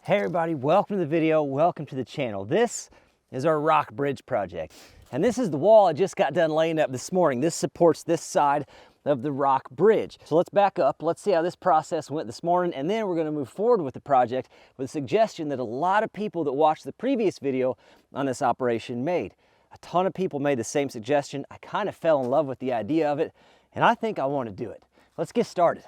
Hey everybody, welcome to the video, welcome to the channel. This is our rock bridge project. And this is the wall I just got done laying up this morning. This supports this side of the rock bridge. So let's back up, let's see how this process went this morning, and then we're gonna move forward with the project with a suggestion that a lot of people that watched the previous video on this operation made. A ton of people made the same suggestion. I kind of fell in love with the idea of it, and I think I want to do it. Let's get started.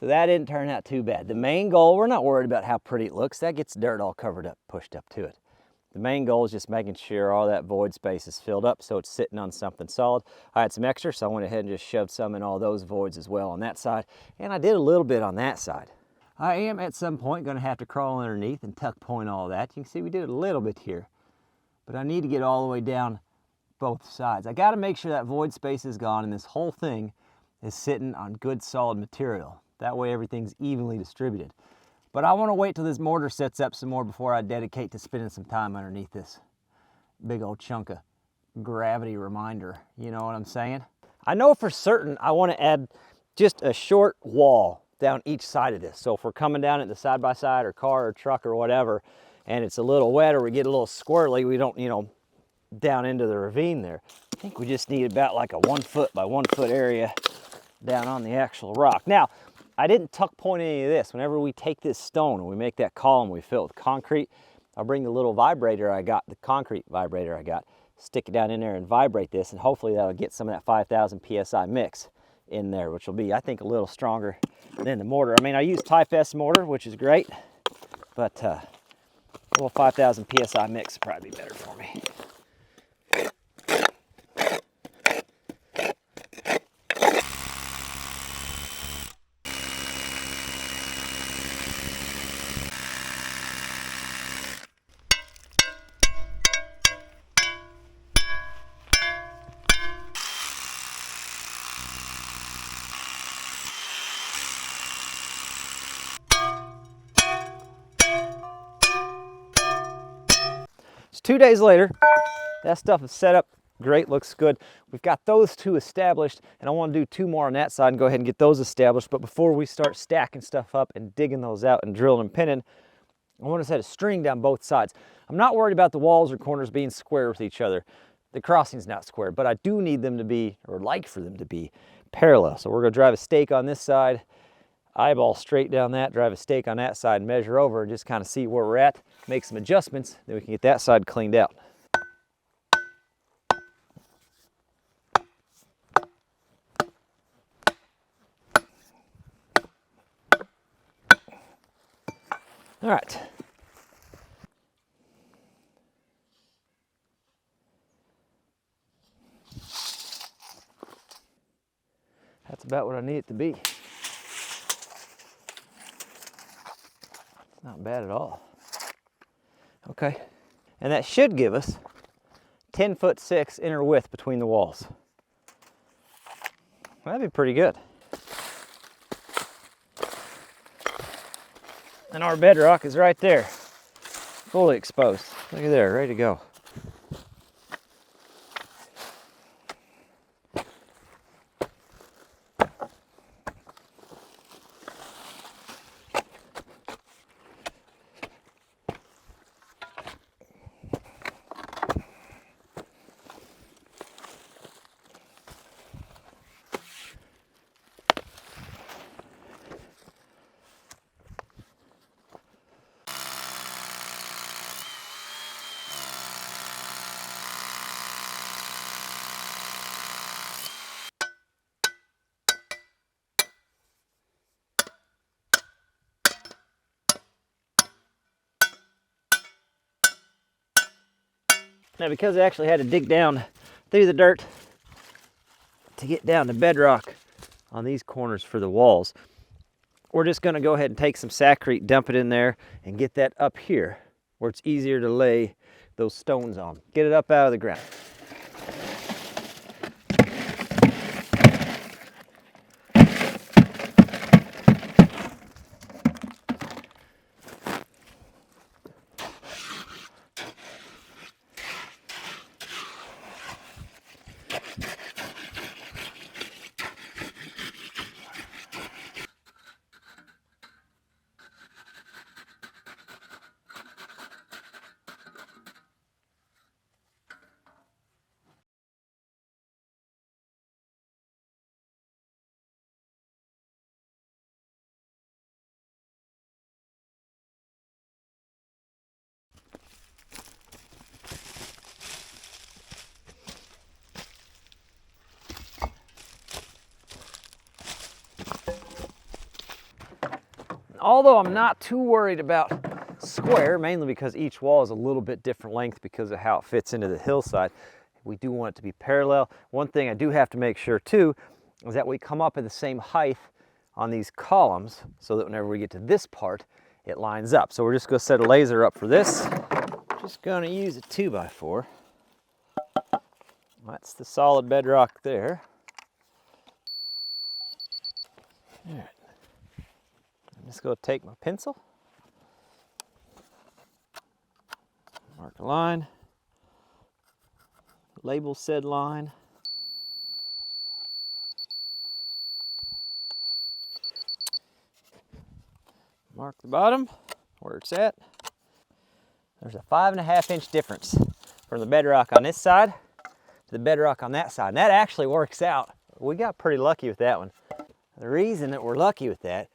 So that didn't turn out too bad. The main goal, we're not worried about how pretty it looks. That gets dirt all covered up, pushed up to it. The main goal is just making sure all that void space is filled up so it's sitting on something solid. I had some extra, so I went ahead and just shoved some in all those voids as well on that side. And I did a little bit on that side. I am at some point going to have to crawl underneath and tuck point all that. You can see we did a little bit here, but I need to get all the way down both sides. I got to make sure that void space is gone and this whole thing is sitting on good solid material. That way everything's evenly distributed. But I want to wait till this mortar sets up some more before I dedicate to spending some time underneath this big old chunk of gravity reminder. You know what I'm saying? I know for certain I want to add just a short wall down each side of this. So if we're coming down at the side-by-side or car or truck or whatever, and it's a little wet or we get a little squirrely, we don't, down into the ravine there. I think we just need about like a 1 foot by 1 foot area down on the actual rock. Now, I didn't tuck point any of this. Whenever we take this stone and we make that column, we fill it with concrete, I'll bring the little vibrator I got, the concrete vibrator I got, stick it down in there and vibrate this, and hopefully that'll get some of that 5,000 PSI mix in there, which will be, I think, a little stronger than the mortar. I mean, I use Type S mortar, which is great, but a little 5,000 PSI mix would probably be better for me. So 2 days later, that stuff is set up great, looks good. We've got those two established, and I want to do 2 more on that side and go ahead and get those established. But before we start stacking stuff up and digging those out and drilling and pinning, I want to set a string down both sides. I'm not worried about the walls or corners being square with each other. The crossing's not square, but I do need them to be, or like for them to be, parallel. So we're going to drive a stake on this side, eyeball straight down that, drive a stake on that side, and measure over and just kind of see where we're at, make some adjustments, then we can get that side cleaned out. All right. That's about what I need it to be. It's not bad at all. Okay. And that should give us 10'6" inner width between the walls. That'd be pretty good. And our bedrock is right there, fully exposed. Look at there, ready to go. Now, because I actually had to dig down through the dirt to get down to bedrock on these corners for the walls, we're just going to go ahead and take some Saccrete, dump it in there, and get that up here where it's easier to lay those stones on. Get it up out of the ground. although I'm not too worried about square, mainly because each wall is a little bit different length because of how it fits into the hillside, we do want it to be parallel. One thing I do have to make sure too is that we come up at the same height on these columns so that whenever we get to this part, it lines up. So we're just gonna set a laser up for this. Just gonna use a 2x4. That's the solid bedrock there. All right. I'm just gonna take my pencil, mark a line, label said line. Mark the bottom where it's at. There's a 5.5-inch difference from the bedrock on this side to the bedrock on that side. And that actually works out. We got pretty lucky with that one. The reason that we're lucky with that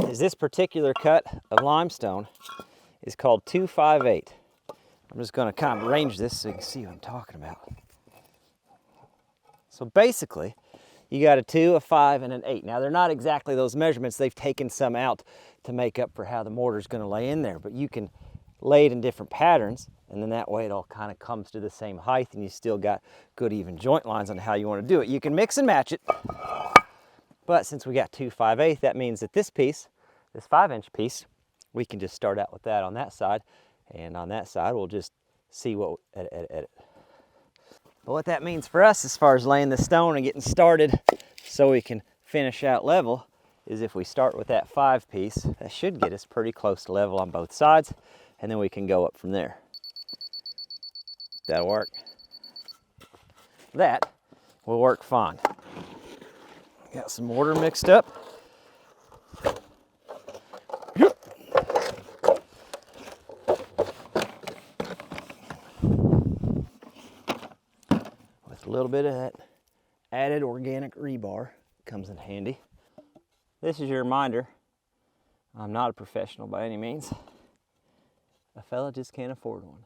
is this particular cut of limestone is called 258. I'm just gonna kind of arrange this so you can see what I'm talking about. So basically, you got a 2, a 5, and an 8. Now they're not exactly those measurements. They've taken some out to make up for how the mortar's gonna lay in there, but you can lay it in different patterns, and then that way it all kind of comes to the same height and you still got good even joint lines on how you wanna do it. You can mix and match it, but since we got 2/5/8, that means that this piece, this 5-inch piece, we can just start out with that on that side, and on that side we'll just see what, edit. But what that means for us as far as laying the stone and getting started so we can finish out level is if we start with that 5 piece, that should get us pretty close to level on both sides, and then we can go up from there. That'll work. That will work fine. Got some mortar mixed up. With a little bit of that added organic rebar, comes in handy. This is your reminder, I'm not a professional by any means. A fella just can't afford one.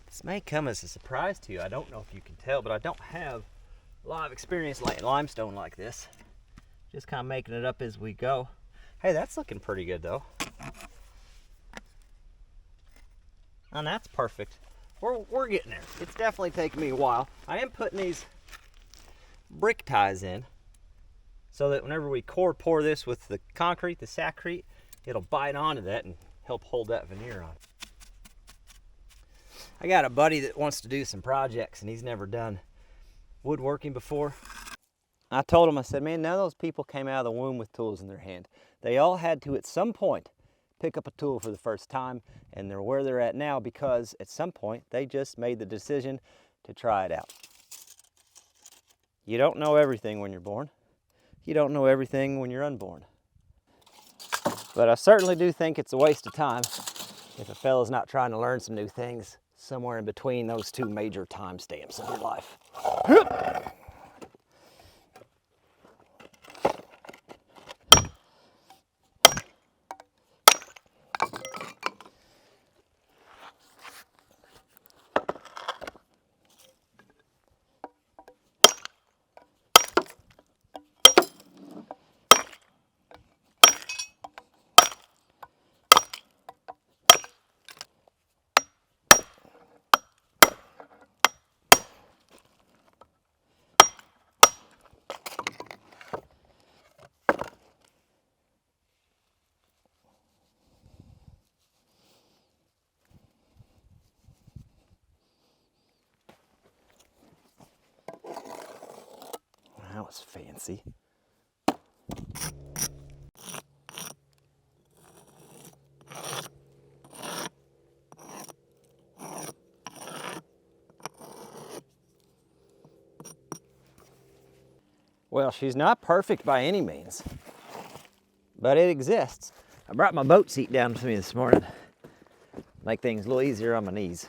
This may come as a surprise to you. I don't know if you can tell, but I don't have a lot of experience laying limestone like this. Just kind of making it up as we go. Hey, that's looking pretty good though. And that's perfect. We're getting there. It's definitely taken me a while. I am putting these brick ties in so that whenever we pour this with the concrete, the saccrete, it'll bite onto that and help hold that veneer on. I got a buddy that wants to do some projects and he's never done woodworking before. I told him, I said, man, none of those people came out of the womb with tools in their hand. They all had to, at some point, pick up a tool for the first time, and they're where they're at now because at some point they just made the decision to try it out. You don't know everything when you're born. You don't know everything when you're unborn. But I certainly do think it's a waste of time if a fella's not trying to learn some new things somewhere in between those two major time stamps of your life. That was fancy. Well, she's not perfect by any means, but it exists. I brought my boat seat down with me this morning. Make things a little easier on my knees.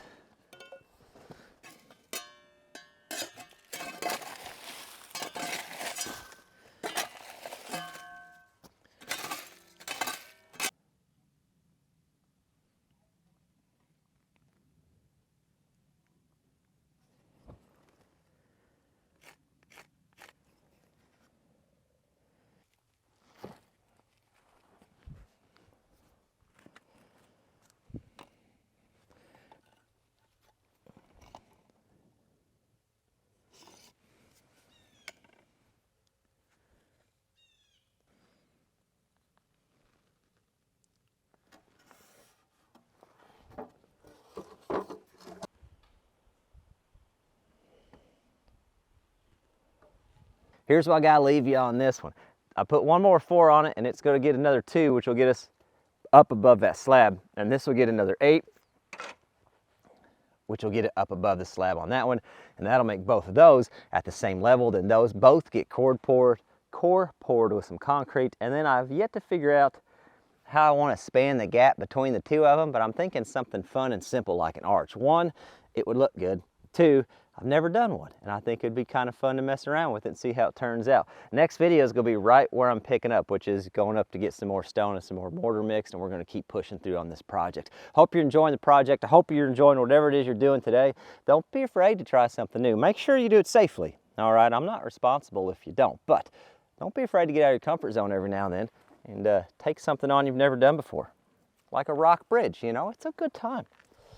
Here's what I gotta leave you on this one. I put one more 4 on it and it's gonna get another 2, which will get us up above that slab. And this will get another 8, which will get it up above the slab on that one. And that'll make both of those at the same level. Then those both get core poured with some concrete. And then I've yet to figure out how I wanna span the gap between the two of them, but I'm thinking something fun and simple like an arch. 1, it would look good. 2, I've never done one, and I think it'd be kind of fun to mess around with it and see how it turns out. Next video is gonna be right where I'm picking up, which is going up to get some more stone and some more mortar mixed, and we're gonna keep pushing through on this project. Hope you're enjoying the project. I hope you're enjoying whatever it is you're doing today. Don't be afraid to try something new. Make sure you do it safely, all right? I'm not responsible if you don't, but don't be afraid to get out of your comfort zone every now and then and take something on you've never done before. Like a rock bridge, you know, it's a good time.